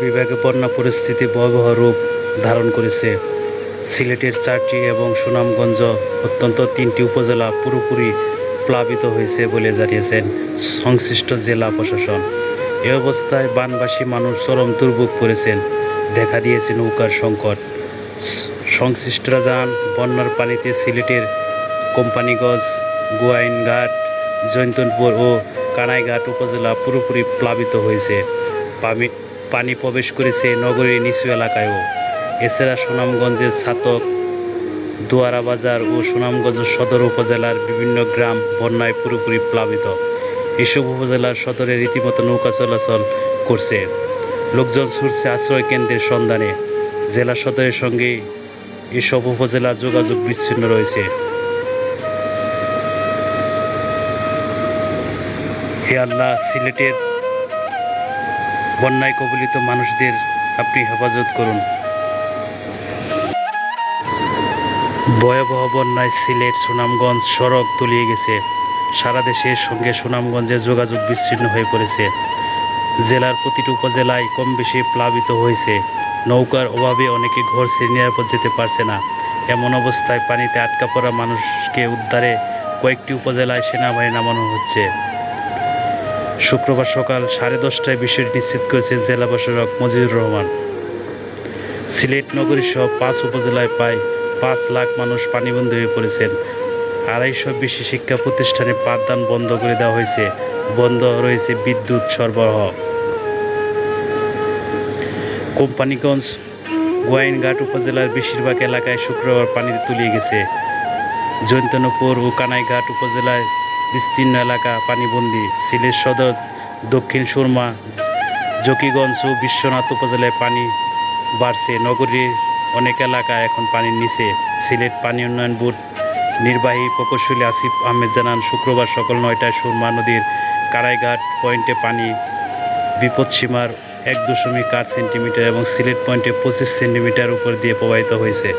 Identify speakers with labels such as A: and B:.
A: বিভাগে বন্যা পরিস্থিতি ভয়াবহ রূপ ধারণ করেছে। সিলেটের 4টি এবং সুনামগঞ্জ অত্যন্ত 3টি উপজেলা পুরোপুরি প্লাবিত হয়েছে বলে জানিয়েছেন সংশ্লিষ্ট জেলা প্রশাসন। এ অবস্থায় বানবাসী মানুষ চরম দুর্ভোগ করেছেন, দেখা দিয়েছে নৌকার সংকট। সংশ্লিষ্টরা জানান, বন্যার পানিতে সিলেটের কোম্পানিগঞ্জ, গোয়াইনঘাট, জৈন্তুনপুর ও কানাইঘাট উপজেলা পুরোপুরি প্লাবিত হয়েছে। পানি প্রবেশ করেছে নগরীর নিচু এলাকায়ও। এছাড়া সুনামগঞ্জের ছাতক, দুয়ারা বাজার ও সুনামগঞ্জ সদর উপজেলার বিভিন্ন গ্রাম বন্যায় পুরোপুরি প্লাবিত। এসব উপজেলার সদরে রীতিমতো নৌকা চলাচল করছে। লোকজন ছুটছে আশ্রয় কেন্দ্রের সন্ধানে। জেলা সদরের সঙ্গে এসব উপজেলার যোগাযোগ বিচ্ছিন্ন রয়েছে। হে আল্লাহ, সিলেটের বন্যায় কবলিত মানুষদের আপনি হেফাজত করুন। ভয়াবহ বন্যায় সিলেট সুনামগঞ্জ সড়ক তলিয়ে গেছে। সারা দেশের সঙ্গে সুনামগঞ্জের যোগাযোগ বিচ্ছিন্ন হয়ে পড়েছে। জেলার প্রতিটি উপজেলায় কম বেশি প্লাবিত হয়েছে। নৌকার অভাবে অনেকে ঘর ছেড়ে নিরাপদ যেতে পারছে না। এমন অবস্থায় পানিতে আটকা পড়া মানুষকে উদ্ধারে কয়েকটি উপজেলায় সেনাবাহিনী নামানো হচ্ছে। শুক্রবার সকাল 10:30টায় বিষয়টি নিশ্চিত করেছেন জেলা প্রশাসক মজিদুর রহমান। সিলেট নগরী সহ 5 উপজেলায় প্রায় 5 লাখ মানুষ পানিবন্দী হয়ে পড়েছেন। 250 বেশি শিক্ষা প্রতিষ্ঠানে পাঠদান বন্ধ করে দেওয়া হয়েছে। বন্ধ রয়েছে বিদ্যুৎ সরবরাহ। কোম্পানিগঞ্জ, গোয়াইনঘাট উপজেলার বেশিরভাগ এলাকায় শুক্রবার পানিতে তলিয়ে গেছে। জৈন্তুনপুর ও কানাইঘাট উপজেলায় বিস্তীর্ণ এলাকা পানিবন্দী। সিলেট সদর, দক্ষিণ সুরমা, জকিগঞ্জ ও বিশ্বনাথ উপজেলায় পানি বাড়ছে। নগরীর অনেক এলাকা এখন পানির নিচে। সিলেট পানি উন্নয়ন বোর্ড নির্বাহী প্রকৌশলী আসিফ আহমেদ জানান, শুক্রবার সকাল 9টায় সুরমা নদীর কারাইঘাট পয়েন্টে পানি বিপদসীমার 1.8 সেন্টিমিটার এবং সিলেট পয়েন্টে 25 সেন্টিমিটার উপর দিয়ে প্রবাহিত হয়েছে।